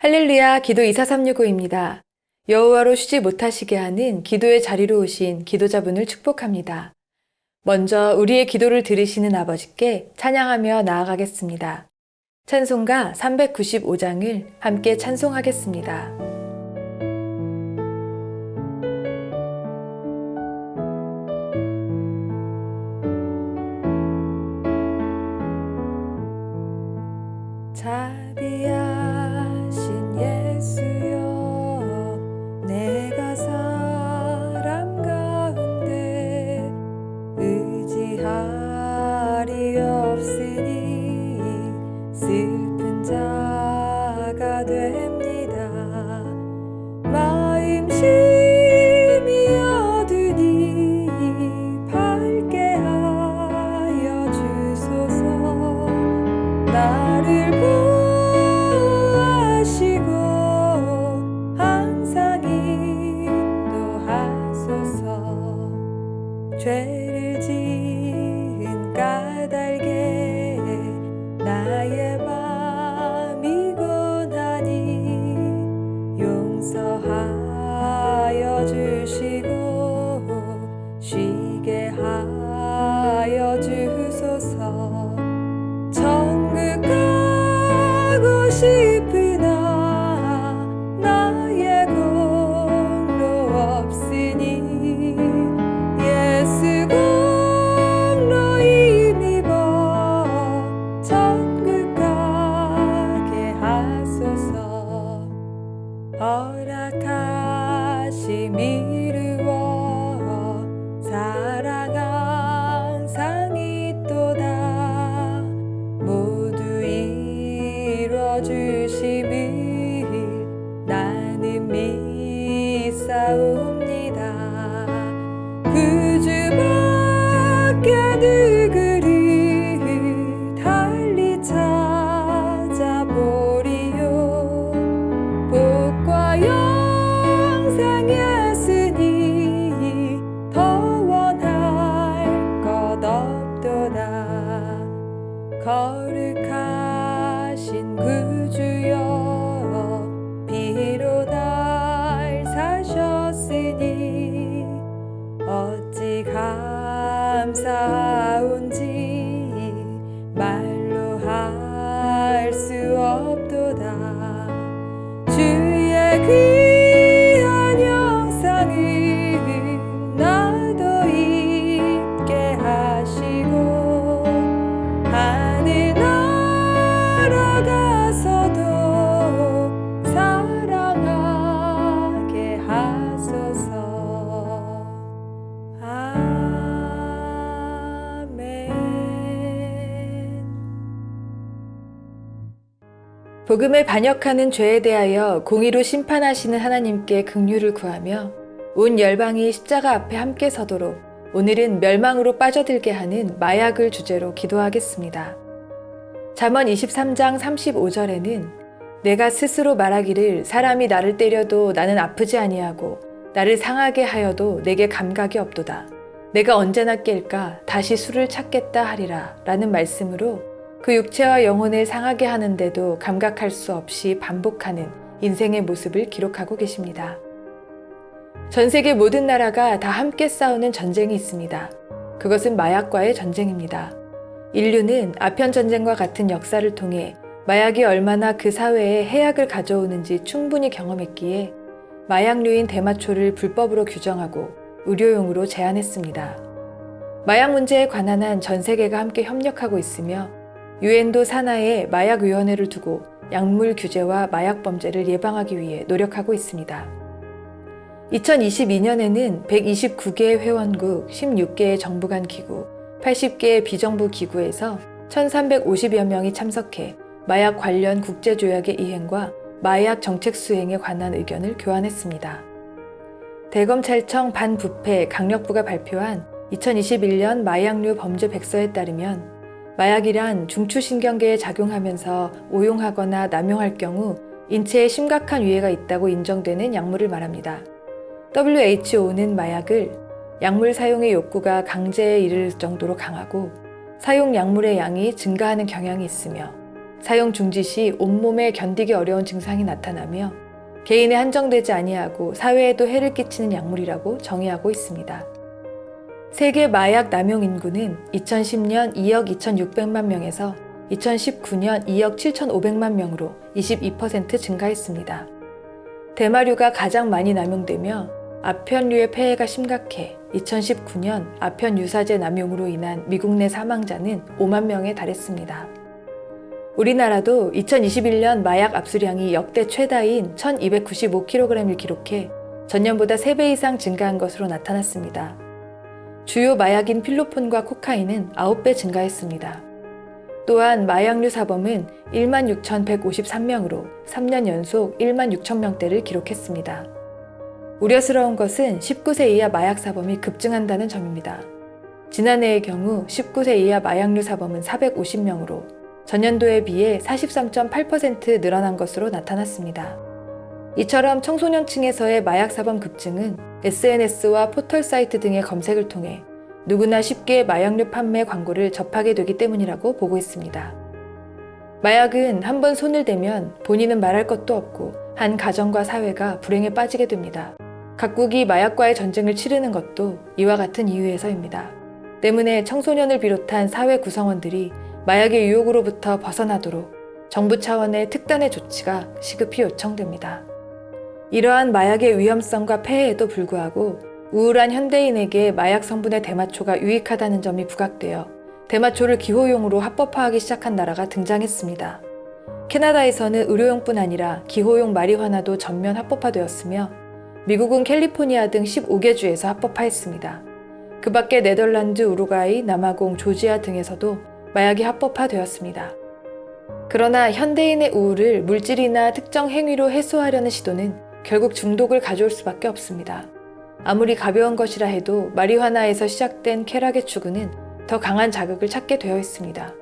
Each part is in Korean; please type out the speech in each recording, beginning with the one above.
할렐루야, 기도 24365입니다. 여호와로 쉬지 못하시게 하는 기도의 자리로 오신 기도자분을 축복합니다. 먼저 우리의 기도를 들으시는 아버지께 찬양하며 나아가겠습니다. 찬송가 395장을 함께 찬송하겠습니다. 자비하신 예수여, 내가 사람 가운데 의지할이 없으니 슬픈 자가 됩니다. 마음 심히 어두니 밝게 하여 주소서. 나를 보호하시고 항상 인도하소서. 죄를 지은 까닭에 나의 맘이 고하니 용서하여 주시고 쉬게 하여 주소서. 천국 가고 싶으나 나의 공로 없으니 예수 공로 힘입어 천국 가게 하소서. 허락하심 이루어 사랑 항상 있도다. 모두 이루어주심을 나는 믿사옵니다. 구주밖에 누구를 달리 찾아보리요. 복과 영생 예수니 더 원할 것 없도다. 거룩하신 구주여, 피로 날 사셨으니 어찌 감사하온지 말로 할 수 없도다. 주의 귀한 영상을 나도 입게 하시고 하늘 날아가서도 사랑하게 하소서. 아멘. 복음을 반역하는 죄에 대하여 공의로 심판하시는 하나님께 긍휼을 구하며 온 열방이 십자가 앞에 함께 서도록 오늘은 멸망으로 빠져들게 하는 마약을 주제로 기도하겠습니다. 잠언 23장 35절에는 내가 스스로 말하기를 사람이 나를 때려도 나는 아프지 아니하고 나를 상하게 하여도 내게 감각이 없도다. 내가 언제나 깰까 다시 술을 찾겠다 하리라 라는 말씀으로 그 육체와 영혼을 상하게 하는데도 감각할 수 없이 반복하는 인생의 모습을 기록하고 계십니다. 전 세계 모든 나라가 다 함께 싸우는 전쟁이 있습니다. 그것은 마약과의 전쟁입니다. 인류는 아편전쟁과 같은 역사를 통해 마약이 얼마나 그 사회에 해악을 가져오는지 충분히 경험했기에 마약류인 대마초를 불법으로 규정하고 의료용으로 제한했습니다. 마약 문제에 관한 한 전 세계가 함께 협력하고 있으며 유엔도 산하에 마약위원회를 두고 약물 규제와 마약 범죄를 예방하기 위해 노력하고 있습니다. 2022년에는 129개의 회원국, 16개의 정부 간 기구, 80개의 비정부 기구에서 1,350여 명이 참석해 마약 관련 국제조약의 이행과 마약 정책 수행에 관한 의견을 교환했습니다. 대검찰청 반부패 강력부가 발표한 2021년 마약류 범죄 백서에 따르면 마약이란 중추신경계에 작용하면서 오용하거나 남용할 경우 인체에 심각한 위해가 있다고 인정되는 약물을 말합니다. WHO는 마약을 약물 사용의 욕구가 강제에 이를 정도로 강하고 사용 약물의 양이 증가하는 경향이 있으며 사용 중지 시 온몸에 견디기 어려운 증상이 나타나며 개인에 한정되지 아니하고 사회에도 해를 끼치는 약물이라고 정의하고 있습니다. 세계 마약 남용 인구는 2010년 2억 2,600만 명에서 2019년 2억 7,500만 명으로 22% 증가했습니다. 대마류가 가장 많이 남용되며 아편류의 폐해가 심각해 2019년 아편 유사제 남용으로 인한 미국 내 사망자는 5만 명에 달했습니다. 우리나라도 2021년 마약 압수량이 역대 최다인 1,295kg을 기록해 전년보다 3배 이상 증가한 것으로 나타났습니다. 주요 마약인 필로폰과 코카인은 9배 증가했습니다. 또한 마약류 사범은 16,153명으로 3년 연속 16,000명대를 기록했습니다. 우려스러운 것은 19세 이하 마약 사범이 급증한다는 점입니다. 지난해의 경우 19세 이하 마약류 사범은 450명으로 전년도에 비해 43.8% 늘어난 것으로 나타났습니다. 이처럼 청소년층에서의 마약 사범 급증은 SNS와 포털 사이트 등의 검색을 통해 누구나 쉽게 마약류 판매 광고를 접하게 되기 때문이라고 보고 있습니다. 마약은 한번 손을 대면 본인은 말할 것도 없고 한 가정과 사회가 불행에 빠지게 됩니다. 각국이 마약과의 전쟁을 치르는 것도 이와 같은 이유에서입니다. 때문에 청소년을 비롯한 사회 구성원들이 마약의 유혹으로부터 벗어나도록 정부 차원의 특단의 조치가 시급히 요청됩니다. 이러한 마약의 위험성과 폐해에도 불구하고 우울한 현대인에게 마약 성분의 대마초가 유익하다는 점이 부각되어 대마초를 기호용으로 합법화하기 시작한 나라가 등장했습니다. 캐나다에서는 의료용뿐 아니라 기호용 마리화나도 전면 합법화되었으며 미국은 캘리포니아 등 15개 주에서 합법화했습니다. 그 밖에 네덜란드, 우루과이, 남아공, 조지아 등에서도 마약이 합법화되었습니다. 그러나 현대인의 우울을 물질이나 특정 행위로 해소하려는 시도는 결국 중독을 가져올 수밖에 없습니다. 아무리 가벼운 것이라 해도 마리화나에서 시작된 쾌락의 추구는 더 강한 자극을 찾게 되어 있습니다.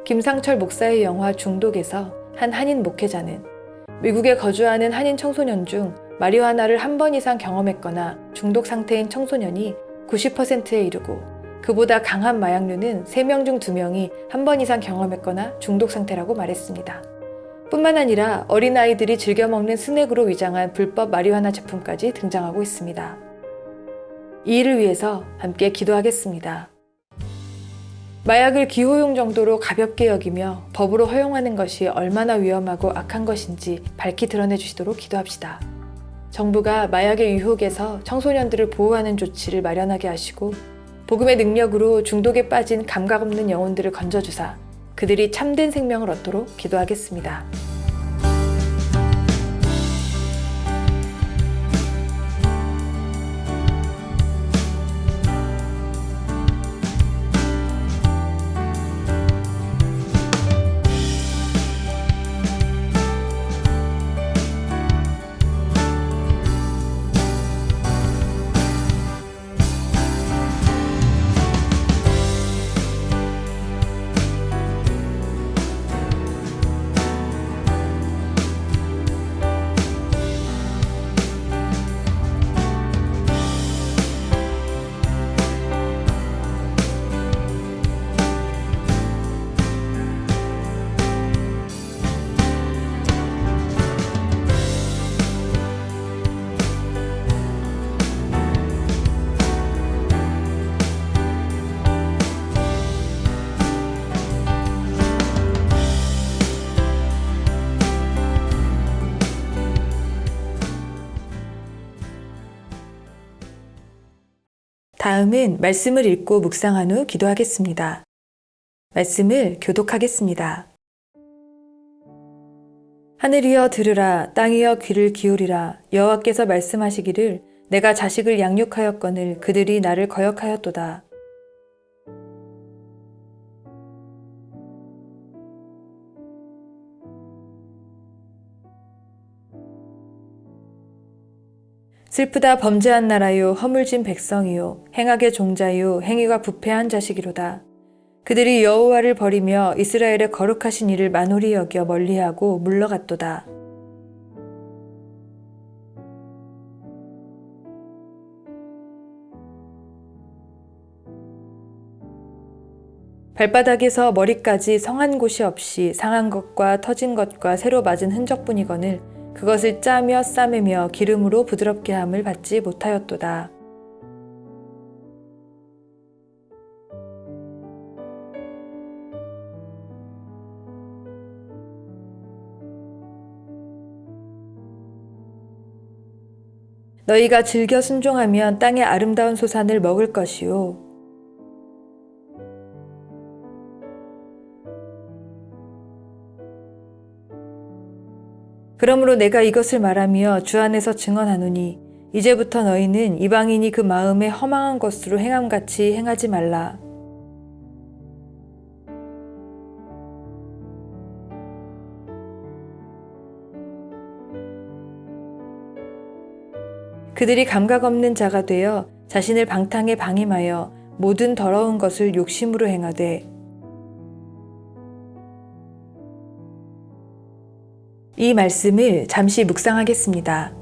김상철 목사의 영화 중독에서 한 한인 목회자는 미국에 거주하는 한인 청소년 중 마리화나를 한 번 이상 경험했거나 중독 상태인 청소년이 90%에 이르고 그보다 강한 마약류는 3명 중 2명이 한 번 이상 경험했거나 중독 상태라고 말했습니다. 뿐만 아니라 어린아이들이 즐겨 먹는 스낵으로 위장한 불법 마리화나 제품까지 등장하고 있습니다. 이 일을 위해서 함께 기도하겠습니다. 마약을 기호용 정도로 가볍게 여기며 법으로 허용하는 것이 얼마나 위험하고 악한 것인지 밝히 드러내 주시도록 기도합시다. 정부가 마약의 유혹에서 청소년들을 보호하는 조치를 마련하게 하시고 복음의 능력으로 중독에 빠진 감각 없는 영혼들을 건져주사 그들이 참된 생명을 얻도록 기도하겠습니다. 다음은 말씀을 읽고 묵상한 후 기도하겠습니다. 말씀을 교독하겠습니다. 하늘이여 들으라, 땅이여 귀를 기울이라. 여호와께서 말씀하시기를 내가 자식을 양육하였거늘 그들이 나를 거역하였도다. 슬프다 범죄한 나라요 허물진 백성이요 행악의 종자요 행위가 부패한 자식이로다. 그들이 여호와를 버리며 이스라엘의 거룩하신 이를 만홀히 여겨 멀리하고 물러갔도다. 발바닥에서 머리까지 성한 곳이 없이 상한 것과 터진 것과 새로 맞은 흔적뿐이거늘 그것을 짜며 싸매며 기름으로 부드럽게 함을 받지 못하였도다. 너희가 즐겨 순종하면 땅의 아름다운 소산을 먹을 것이요. 그러므로 내가 이것을 말하며 주 안에서 증언하노니 이제부터 너희는 이방인이 그 마음에 허망한 것으로 행함같이 행하지 말라. 그들이 감각 없는 자가 되어 자신을 방탕에 방임하여 모든 더러운 것을 욕심으로 행하되 이 말씀을 잠시 묵상하겠습니다.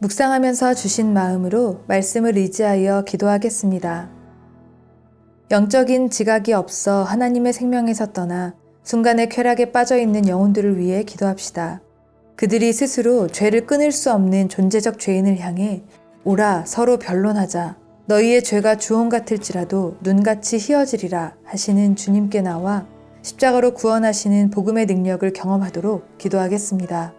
묵상하면서 주신 마음으로 말씀을 의지하여 기도하겠습니다. 영적인 지각이 없어 하나님의 생명에서 떠나 순간의 쾌락에 빠져 있는 영혼들을 위해 기도합시다. 그들이 스스로 죄를 끊을 수 없는 존재적 죄인을 향해 오라 서로 변론하자. 너희의 죄가 주홍 같을지라도 눈같이 희어지리라 하시는 주님께 나와 십자가로 구원하시는 복음의 능력을 경험하도록 기도하겠습니다.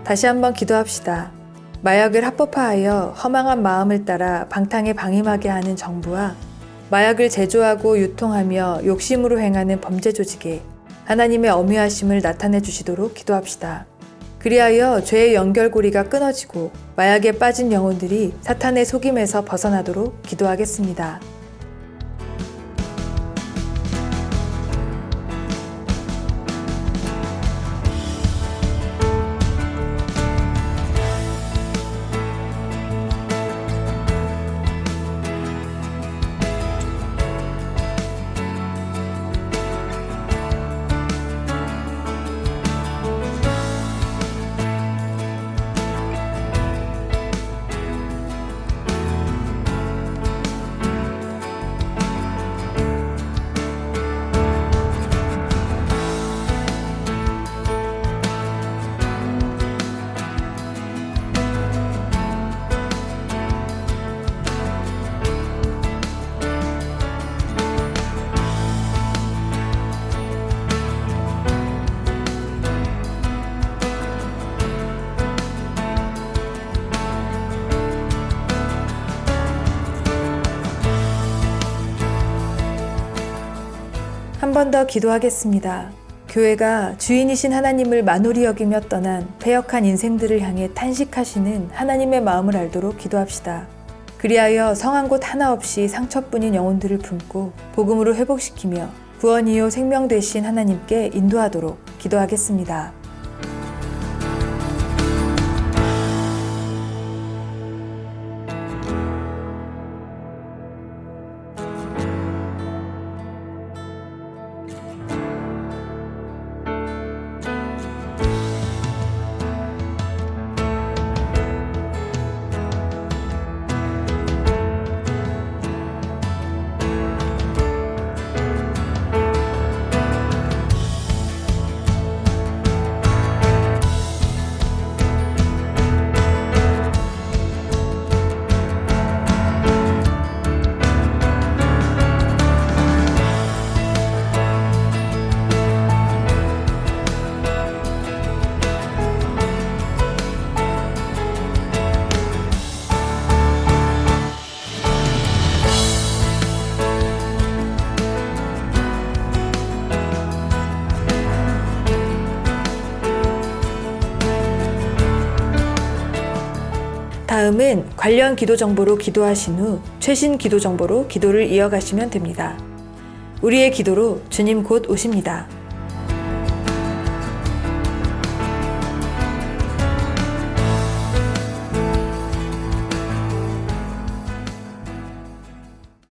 다시 한번 기도합시다. 마약을 합법화하여 허망한 마음을 따라 방탕에 방임하게 하는 정부와 마약을 제조하고 유통하며 욕심으로 행하는 범죄 조직에 하나님의 엄위하심을 나타내 주시도록 기도합시다. 그리하여 죄의 연결고리가 끊어지고 마약에 빠진 영혼들이 사탄의 속임에서 벗어나도록 기도하겠습니다. 한 번 더 기도하겠습니다. 교회가 주인이신 하나님을 만홀히 여기며 떠난 패역한 인생들을 향해 탄식하시는 하나님의 마음을 알도록 기도합시다. 그리하여 성한 곳 하나 없이 상처뿐인 영혼들을 품고 복음으로 회복시키며 구원이요 생명 되신 하나님께 인도하도록 기도하겠습니다. 다음은 관련 기도 정보로 기도하신 후 최신 기도 정보로 기도를 이어가시면 됩니다. 우리의 기도로 주님 곧 오십니다.